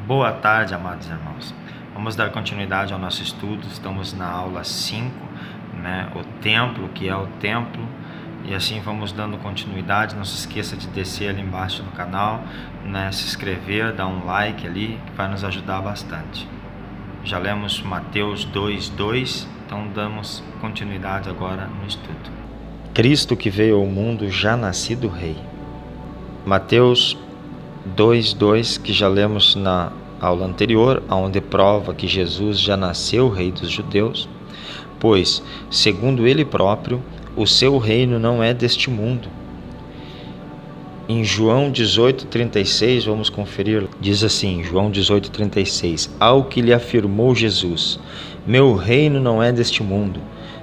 Boa tarde, amados irmãos. Vamos dar continuidade ao nosso estudo. Estamos na aula 5, o templo, que é o templo. E assim vamos dando continuidade. Não se esqueça de descer ali embaixo no canal, se inscrever, dar um like ali, que vai nos ajudar bastante. Já lemos Mateus 2:2, então damos continuidade agora no estudo. Cristo que veio ao mundo já nascido rei. Mateus 2:2, que já lemos na aula anterior, onde prova que Jesus já nasceu rei dos judeus, pois, segundo ele próprio, o seu reino não é deste mundo. Em João 18:36, vamos conferir, diz assim, João 18:36, ao que lhe afirmou Jesus, meu reino não é deste mundo.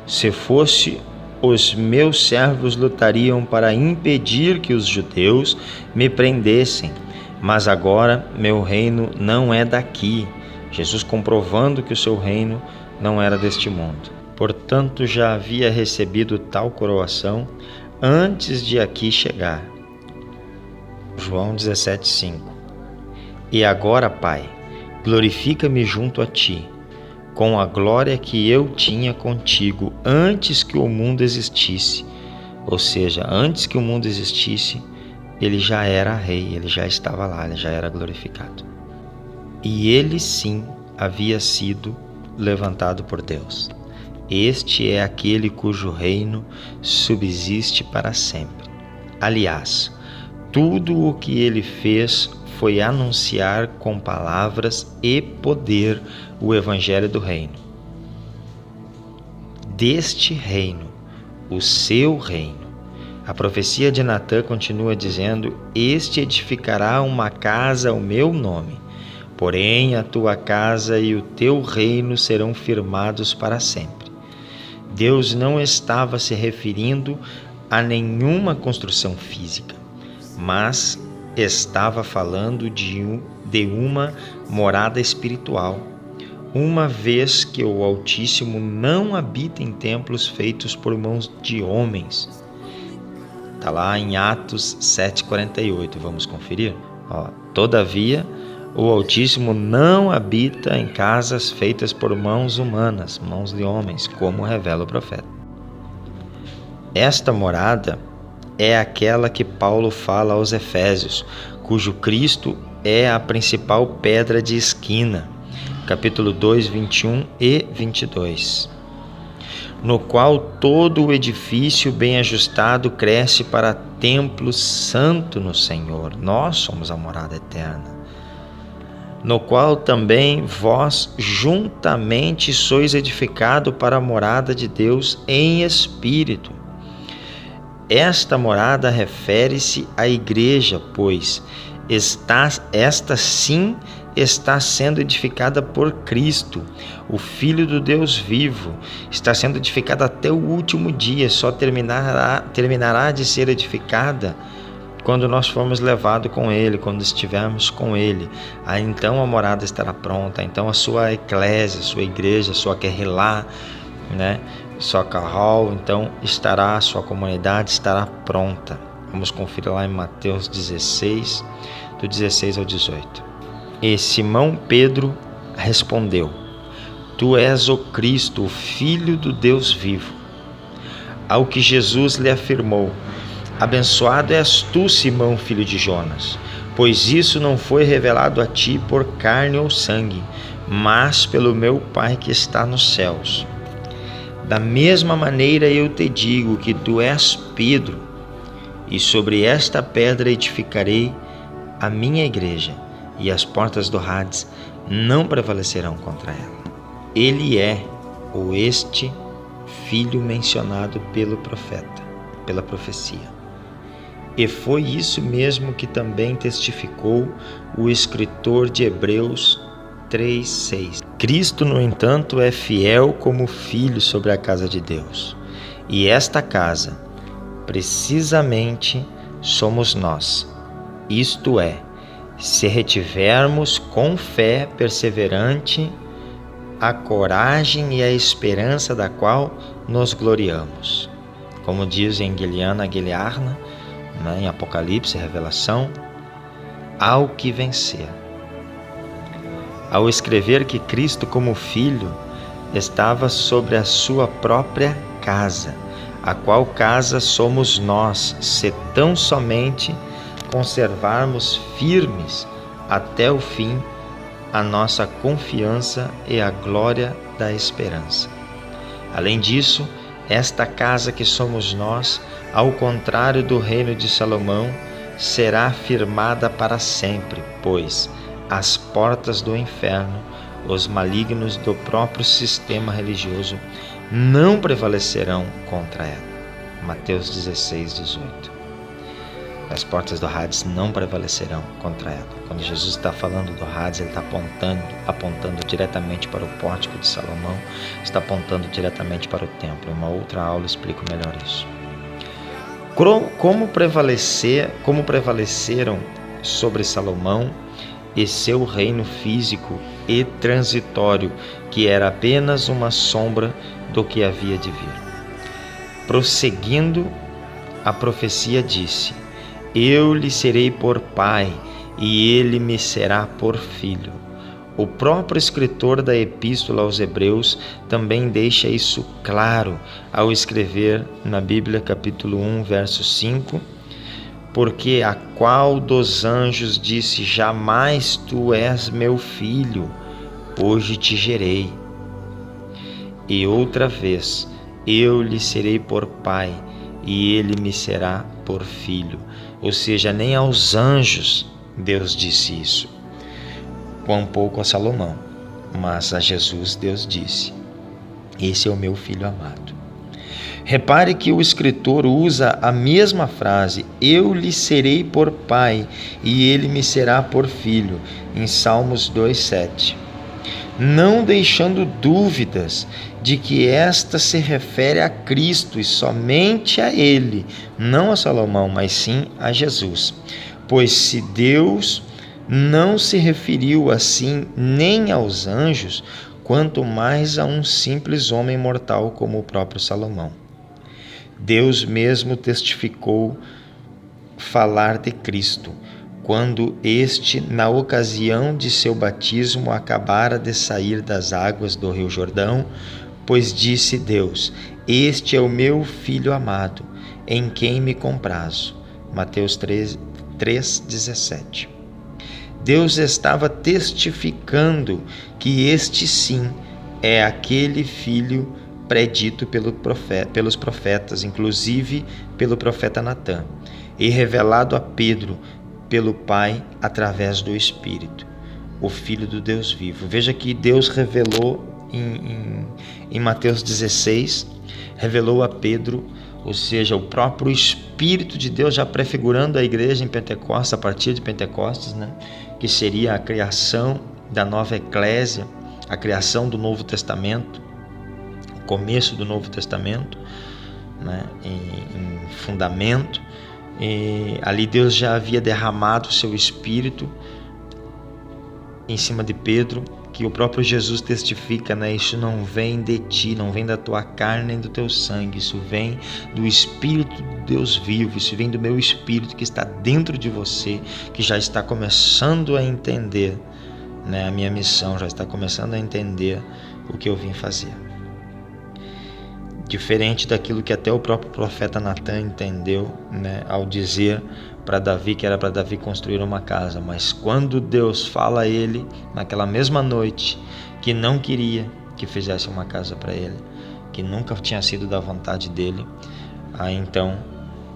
Se fosse, os meus servos lutariam para impedir que os judeus me prendessem, mas agora meu reino não é daqui. Jesus comprovando que o seu reino não era deste mundo. Portanto, já havia recebido tal coroação antes de aqui chegar. João 17:5. E agora, Pai, glorifica-me junto a ti, com a glória que eu tinha contigo antes que o mundo existisse. Ou seja, antes que o mundo existisse, ele já era rei, ele já estava lá, ele já era glorificado. E ele sim havia sido levantado por Deus. Este é aquele cujo reino subsiste para sempre. Aliás, tudo o que ele fez foi anunciar com palavras e poder o evangelho do reino. Deste reino, o seu reino. A profecia de Natã continua dizendo, este edificará uma casa ao meu nome, porém a tua casa e o teu reino serão firmados para sempre. Deus não estava se referindo a nenhuma construção física, mas estava falando de uma morada espiritual, uma vez que o Altíssimo não habita em templos feitos por mãos de homens. Está lá em Atos 7:48, vamos conferir? Todavia, o Altíssimo não habita em casas feitas por mãos humanas, mãos de homens, como revela o profeta. Esta morada é aquela que Paulo fala aos Efésios, cujo Cristo é a principal pedra de esquina, capítulo 2, 21 e 22, no qual todo o edifício bem ajustado cresce para templo santo no Senhor. Nós somos a morada eterna, no qual também vós juntamente sois edificado para a morada de Deus em espírito. Esta morada refere-se à igreja, pois esta sim está sendo edificada por Cristo, o Filho do Deus vivo. Está sendo edificada até o último dia, só terminará de ser edificada quando nós formos levados com Ele, quando estivermos com Ele. Aí então a morada estará pronta, então a sua eclésia, a sua igreja, a sua querrilá, sua carrol, então a sua comunidade estará pronta. Vamos conferir lá em Mateus 16, do 16 ao 18. E Simão Pedro respondeu, tu és o Cristo, o Filho do Deus vivo. Ao que Jesus lhe afirmou, abençoado és tu, Simão, filho de Jonas, pois isso não foi revelado a ti por carne ou sangue, mas pelo meu Pai que está nos céus. Da mesma maneira eu te digo que tu és Pedro, e sobre esta pedra edificarei a minha igreja, e as portas do Hades não prevalecerão contra ela. Ele é este filho mencionado pelo profeta, pela profecia. E foi isso mesmo que também testificou o escritor de Hebreus 3:6. Cristo, no entanto, é fiel como filho sobre a casa de Deus. E esta casa, precisamente, somos nós. Isto é, se retivermos com fé perseverante a coragem e a esperança da qual nos gloriamos. Como diz em Guiliana Guiliarna, em Apocalipse, Revelação, ao que vencer. ao escrever que Cristo, como Filho, estava sobre a sua própria casa, a qual casa somos nós, se tão somente conservarmos firmes até o fim a nossa confiança e a glória da esperança. Além disso, esta casa que somos nós, ao contrário do reino de Salomão, será firmada para sempre, pois as portas do inferno, os malignos do próprio sistema religioso, não prevalecerão contra ela. Mateus 16, 18. As portas do Hades não prevalecerão contra ela. Quando Jesus está falando do Hades, ele está apontando diretamente para o pórtico de Salomão, está apontando diretamente para o templo. Em uma outra aula eu explico melhor isso. Como prevaleceram sobre Salomão e seu reino físico e transitório, que era apenas uma sombra do que havia de vir. Prosseguindo, a profecia disse: eu lhe serei por pai, e ele me será por filho. O próprio escritor da Epístola aos Hebreus também deixa isso claro ao escrever na Bíblia, capítulo 1, verso 5, porque a qual dos anjos disse: jamais tu és meu filho, hoje te gerei. E outra vez: eu lhe serei por pai, e ele me será por filho. Ou seja, nem aos anjos Deus disse isso, quão pouco a Salomão, mas a Jesus Deus disse: esse é o meu filho amado. Repare que o escritor usa a mesma frase, eu lhe serei por pai e ele me será por filho, em Salmos 2,7. Não deixando dúvidas de que esta se refere a Cristo e somente a Ele, não a Salomão, mas sim a Jesus. Pois se Deus não se referiu assim nem aos anjos, quanto mais a um simples homem mortal como o próprio Salomão. Deus mesmo testificou falar de Cristo, quando este, na ocasião de seu batismo, acabara de sair das águas do Rio Jordão, pois disse Deus: este é o meu Filho amado, em quem me comprazo. Mateus 3,17. Deus estava testificando que este sim é aquele Filho predito pelos profetas, inclusive pelo profeta Natã, e revelado a Pedro pelo Pai através do Espírito, o Filho do Deus vivo. Veja que Deus revelou em Mateus 16, revelou a Pedro, ou seja, o próprio Espírito de Deus, já prefigurando a igreja em Pentecostes, a partir de Pentecostes, né? Que seria a criação da nova eclésia, a criação do Novo Testamento, o começo do Novo Testamento, né? em fundamento. E ali Deus já havia derramado o seu Espírito em cima de Pedro, que o próprio Jesus testifica, né? Isso não vem de ti, não vem da tua carne nem do teu sangue, isso vem do Espírito de Deus vivo, isso vem do meu Espírito que está dentro de você, que já está começando a entender, né, a minha missão, já está começando a entender o que eu vim fazer. Diferente daquilo que até o próprio profeta Natã entendeu, né, ao dizer para Davi que era para Davi construir uma casa, mas quando Deus fala a ele naquela mesma noite que não queria que fizesse uma casa para ele, que nunca tinha sido da vontade dele, aí então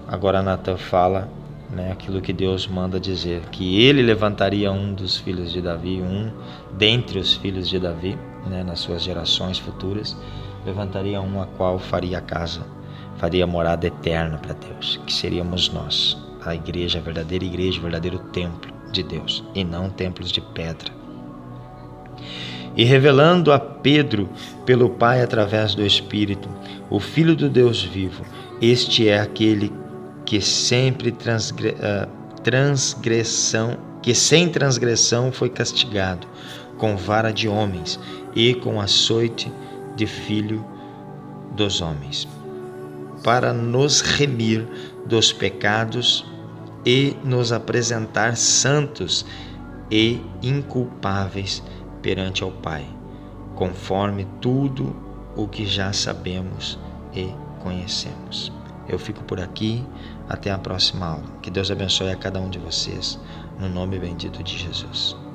agora Natã fala, né, aquilo que Deus manda dizer, que ele levantaria um dos filhos de Davi, um dentre os filhos de Davi, né, nas suas gerações futuras, levantaria um a qual faria casa, faria morada eterna para Deus, que seríamos nós, a igreja, a verdadeira igreja, o verdadeiro templo de Deus, e não templos de pedra. E revelando a Pedro pelo Pai através do Espírito, o Filho do Deus vivo, este é aquele que sempre sem transgressão foi castigado, com vara de homens e com açoite de filho dos homens, para nos remir dos pecados e nos apresentar santos e inculpáveis perante ao Pai, conforme tudo o que já sabemos e conhecemos. Eu fico por aqui, até a próxima aula. Que Deus abençoe a cada um de vocês, no nome bendito de Jesus.